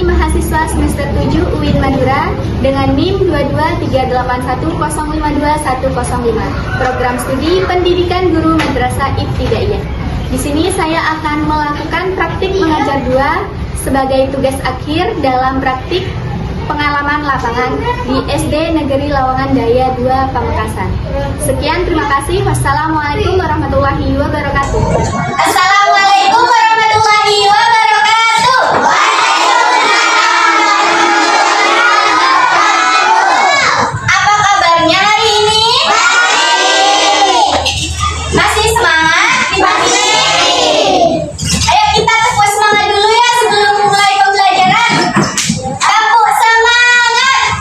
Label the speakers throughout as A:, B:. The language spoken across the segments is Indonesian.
A: kami mahasiswa semester 7 UIN Madura dengan NIM 22381052105, program studi Pendidikan Guru Madrasah Ibtidaiyah. Di sini saya akan melakukan praktik mengajar 2 sebagai tugas akhir dalam praktik pengalaman lapangan di SD Negeri Lawangan Daya 2 Pamekasan. Sekian, terima kasih. Wassalamualaikum warahmatullahi wabarakatuh.
B: Assalamualaikum warahmatullahi wabarakatuh. Apa kabarnya hari ini? Masih semangat di pagi ini? Ayo kita tepuk semangat dulu ya sebelum mulai pembelajaran. Tepuk semangat.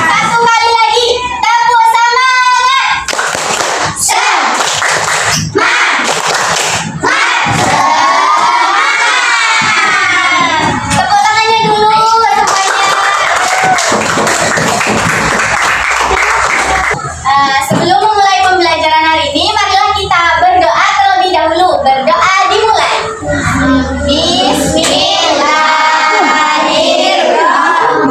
B: Satu kali lagi. Tepuk semangat. Tepuk tangannya dulu semuanya. Sebelum memulai pembelajaran hari ini, marilah kita berdoa terlebih dahulu. Berdoa dimulai. Bismillahirrahmanirrahim.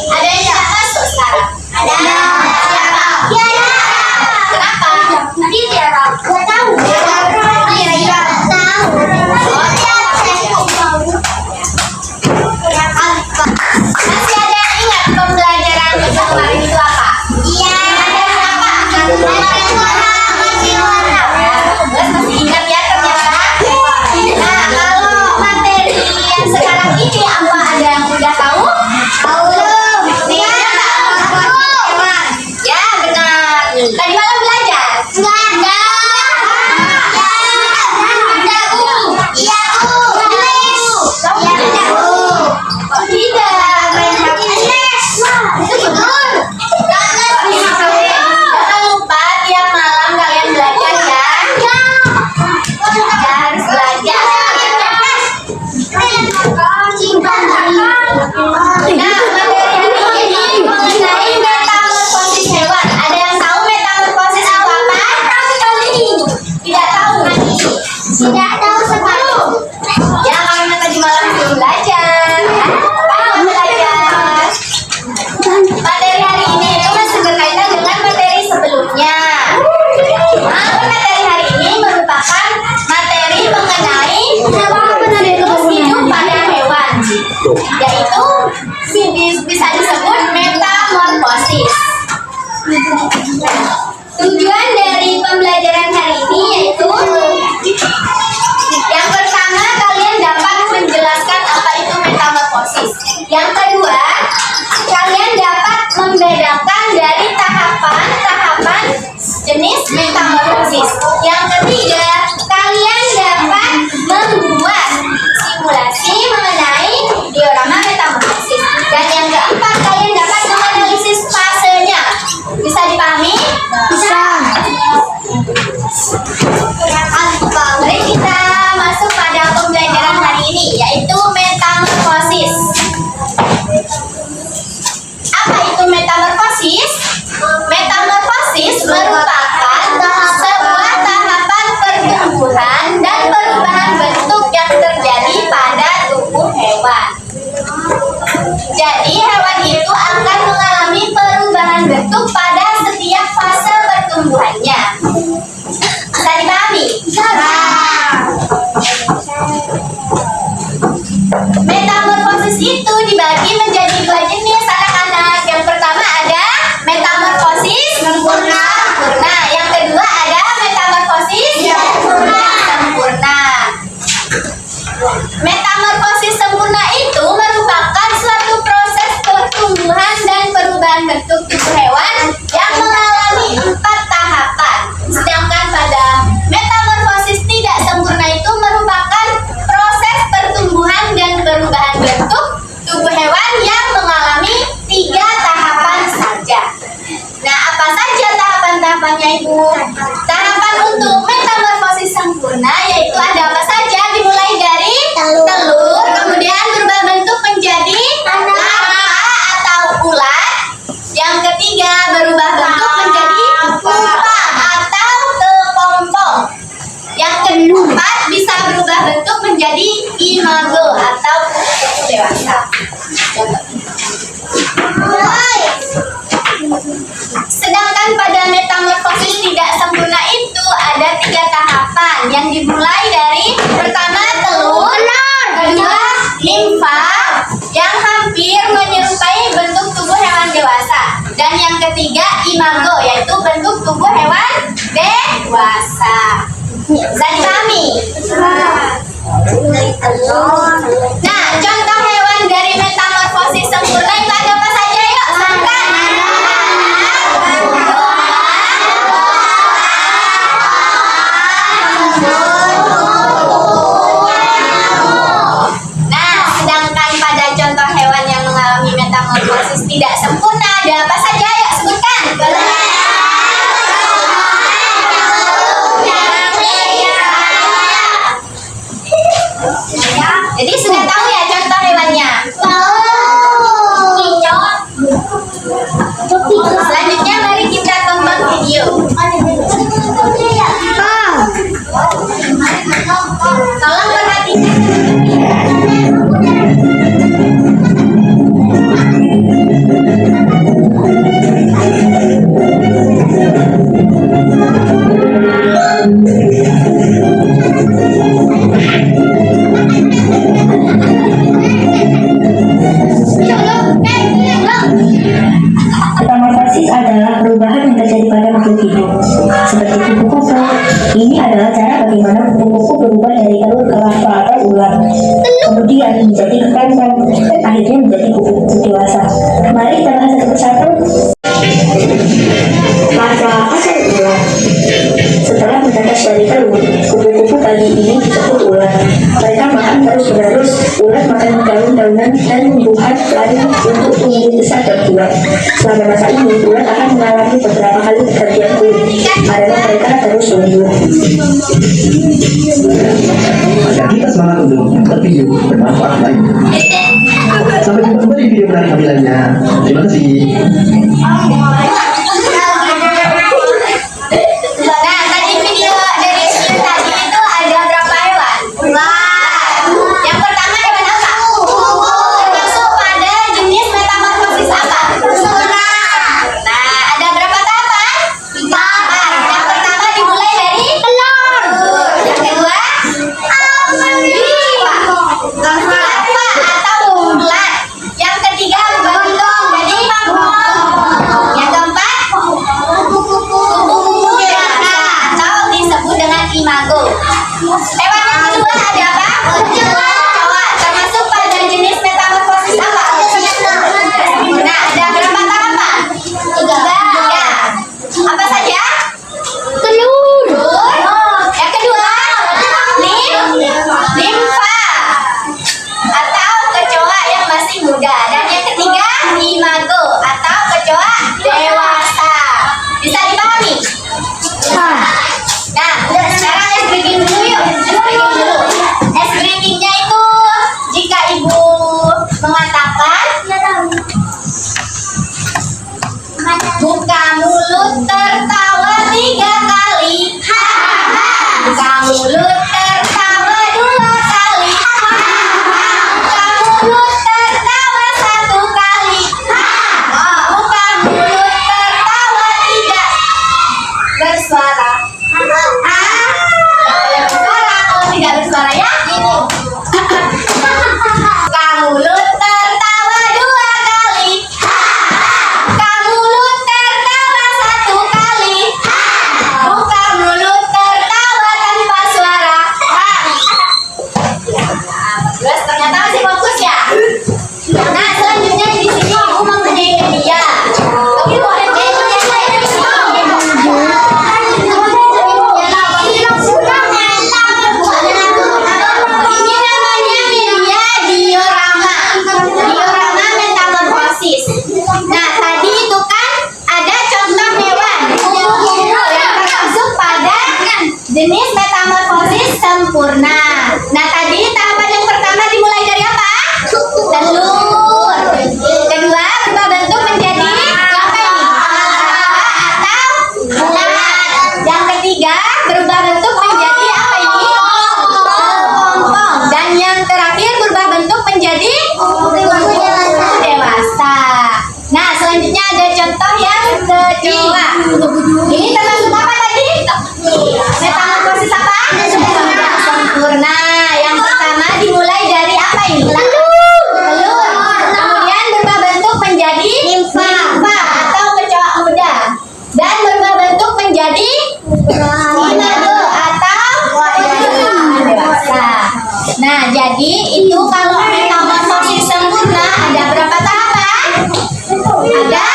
B: Ada yang tidak masuk sekarang? Ada. Siapa? Tiara. Kenapa? Tadi Tiara. Gak tahu. Iya. Tahu. Masih ada yang ingat pembelajaran kita kemarin itu apa? Iya. Ada siapa? Masih ingat ya ternyata? Nah, kalau materi yang sekarang ini apa ada yang udah tahu? Ya, benar. Tadi malam belajar? Enggak. Iya, Bu. Kok tidak? Itu betul. Jangan lupa tiap malam kalian belajar ya. Harus belajar. Nah, materi hari ini mengenai metamorfosis hewan. Ada yang tahu metamorfosis itu apa? Tidak tahu. Tidak tahu sekali. Ya, karena tadi malam belum belajar. Belum belajar. Materi hari ini itu masih berkaitan dengan materi sebelumnya. Materi hari ini merupakan materi mengenai siklus hidup pada hewan, yaitu bisa disebut metamorfosis. Tujuan dari pembelajaran hari ini yaitu perubahan bentuk pada setiap fase pertumbuhannya. Bisa dipahami? Metamorfosis itu dibagi menjadi dua jenis anak-anak. Yang pertama ada metamorfosis sempurna. Yang kedua ada metamorfosis sempurna. Metamorfosis sempurna itu merupakan suatu proses pertumbuhan dan perubahan bentuk tubuh hewan yang mengalami 4 tahapan. Sedangkan pada metamorfosis tidak sempurna itu merupakan proses pertumbuhan dan perubahan bentuk tubuh hewan yang mengalami 3 tahapan saja. Nah, apa saja tahapan-tahapannya, Ibu? Tahapan untuk metamorfosis sempurna yaitu ada apa saja? Dimulai dari telur, kemudian berubah bentuk menjadi larva atau ulat. Yang ketiga, berubah bentuk menjadi pupa atau kepompong. Yang keempat, bisa berubah bentuk menjadi imago atau kupu-kupu dewasa. Sedangkan pada metamorfosis tidak sempurna itu ada 3 tahapan yang dimulai dari pertama telur, kedua limfa yang hampir menyerupai bentuk tubuh hewan dewasa, dan yang ketiga imago yaitu bentuk tubuh hewan dewasa. Bisa dipahami? Nah, contoh hewan dari metamorfosis sempurna itu ada apa saja? Yuk, sebutkan. Nah, sedangkan pada contoh hewan yang mengalami metamorfosis tidak sempurna ada apa saja? Yuk, sebutkan. Jadi sudah tahu ya contoh hewannya? Selanjutnya mari kita tonton video. Tolong perhatikan.
C: Metamorfosis adalah perubahan yang terjadi pada makhluk hidup, seperti kupu-kupu. Ini adalah cara bagaimana kupu-kupu berubah dari telur ke larva atau ular, kemudian menjadi kepompong, dan akhirnya menjadi kupu-kupu dewasa. Mari kita bahas satu persatu. Larva asal ular. Setelah menetas dari telur, kupu-kupu pagi ini disebut ular. Mereka makan terus-menerus. Ular makan daun-daunan dan tumbuhan lain untuk tumbuh besar dan kuat. Selama masa ini, ular akan mengalami beberapa kali pergantian kulit karena mereka terus tumbuh.
D: Agar kita semangat untuk membuat video bermanfaat lain. Sampai jumpa kembali di video menarik kami lainnya. Terima kasih.
B: Nah, tadi video dari Siu tadi itu ada berapa hewan? Yang pertama hewan apa? Termasuk pada jenis metamorfosis apa? Nah, ada berapa tahapan? 4. Yang pertama dimulai dari telur. Yang kedua larva atau ulat. Yang ketiga berbentuk jadi yang keempat sempurna. Nah, tadi tahapan yang pertama dimulai dari apa? Telur. Kedua, berubah bentuk menjadi apa ini? Atau bulat. Yang ketiga, berubah bentuk menjadi apa ini? Kepompong. Dan yang terakhir, berubah bentuk menjadi dewasa. Nah, selanjutnya ada contoh yang kedua. Ini termasuk apa tadi? Metamorfosis apa? Sempurna. Yang pertama dimulai dari apa ini? Telur. Kemudian berubah bentuk menjadi nimfa atau kecoa muda. Dan berubah bentuk menjadi imado atau dewasa. Nah, jadi itu kalau metamorfosis sempurna ada berapa tahapan? Ada.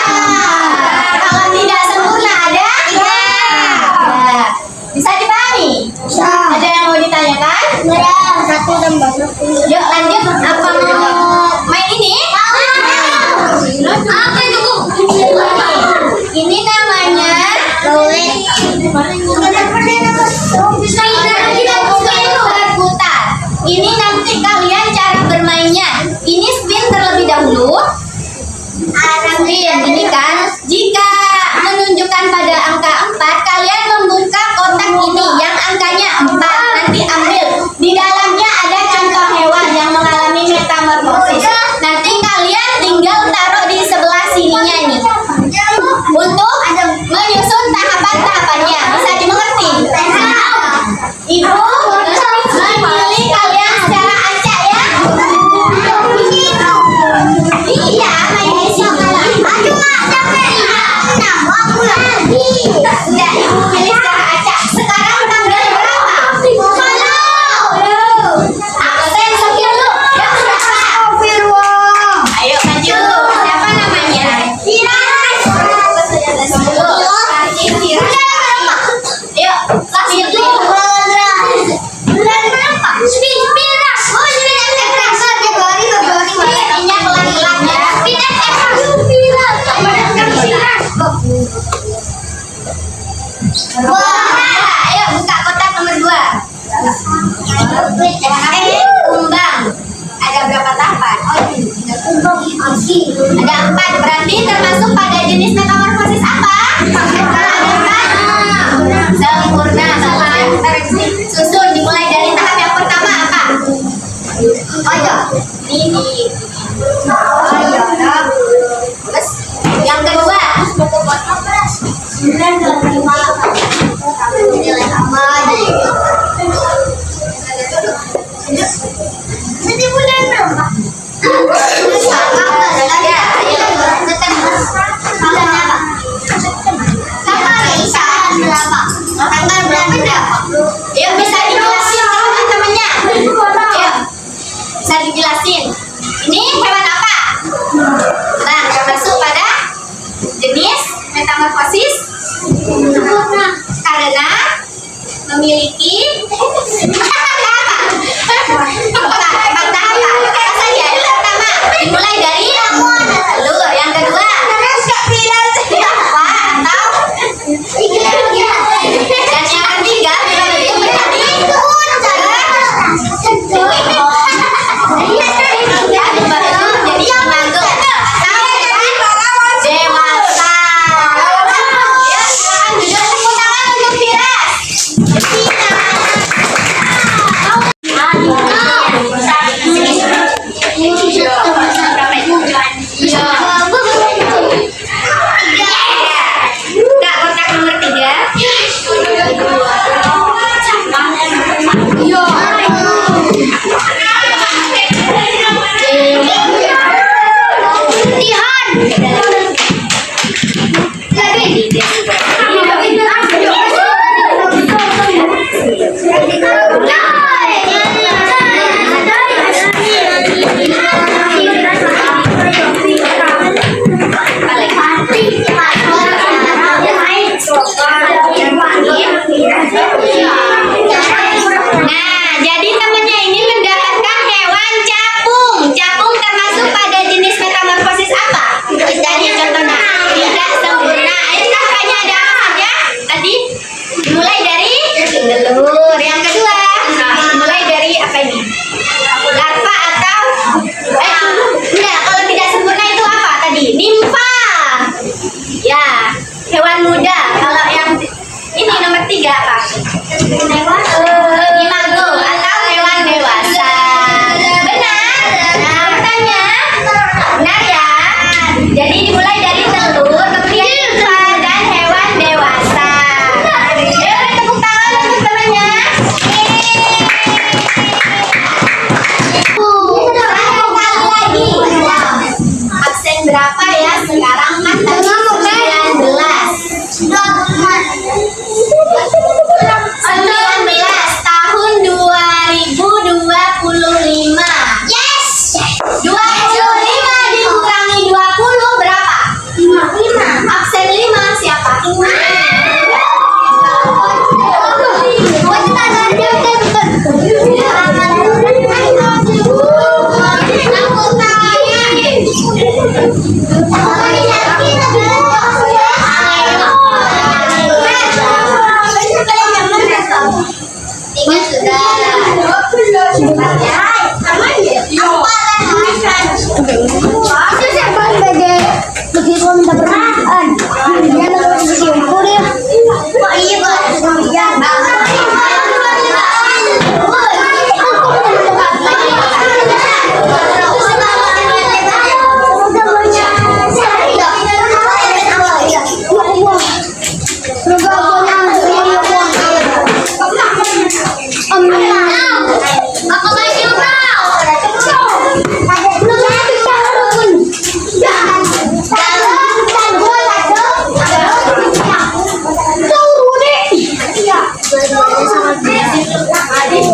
B: Kalau tidak sempurna ada? Ada. Bisa dipahami? Ada yang mau ditanyakan? Yuk lanjut. Apa mau main ini? Apa itu, Bu? Ini namanya berputar. Ini nanti kalian cara bermainnya. Ini spin terlebih dahulu. Spin ini kan. Jika menunjukkan pada angka 4, kalian membuka kotak ini yang angkanya 4. Nanti ambil. Di dalamnya ada contoh hewan yang mengalami metamorfosis. Nanti kalian tinggal taruh di sebelah sininya ini. Untuk menyusun tahapan-tahapannya. Bisa dimengerti? Ibu memilih kalian secara acak ya. Iya, main di sini. Aduh, Mak, capek. Sudah, Ibu pilih secara acak. Sekarang tanggal berapa? 10. Absen sambil dulu. Yang berapa? Ayo maju. Siapa namanya? Firas. 10. Yuk, pilih. Bulan berapa? Firas. Oh, Firas Ekras. Ini pelan-pelan ya. Firas Ekras. Ayo buka kotak nomor 2. Kumbang. Ada berapa tahapan? Ada 4. Berarti termasuk pada jenis metamorfosis apa? Sempurna. Susun dimulai dari tahap yang pertama apa? Ayo. Ini. Terus yang kedua. Jadi bulan berapa? Tanggal berapa? Yuk, bisa dijelasin teman-temannya. Yuk, bisa dijelasin.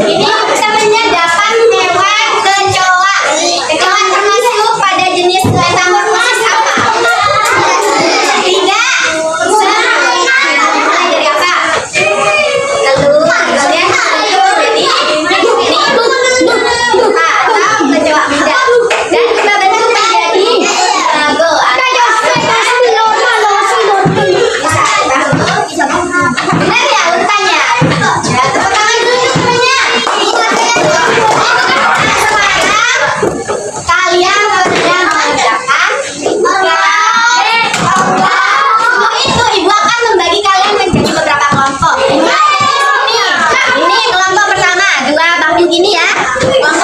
B: Ini namanya dapat hewan kecoa. Kecoa termasuk pada jenis metamorfosis apa? Tidak. Mulai dari apa? Telur, kemudian jadi ini atau kecoa muda. Dan berbentuk menjadi go. Benar ya urutannya? Ya, tepuk tangan dulu semuanya. Sekarang kalian harusnya mengerjakan itu ibu akan membagi kalian menjadi beberapa kelompok. Ini kelompok pertama, dua bangku gini ya. Kelompok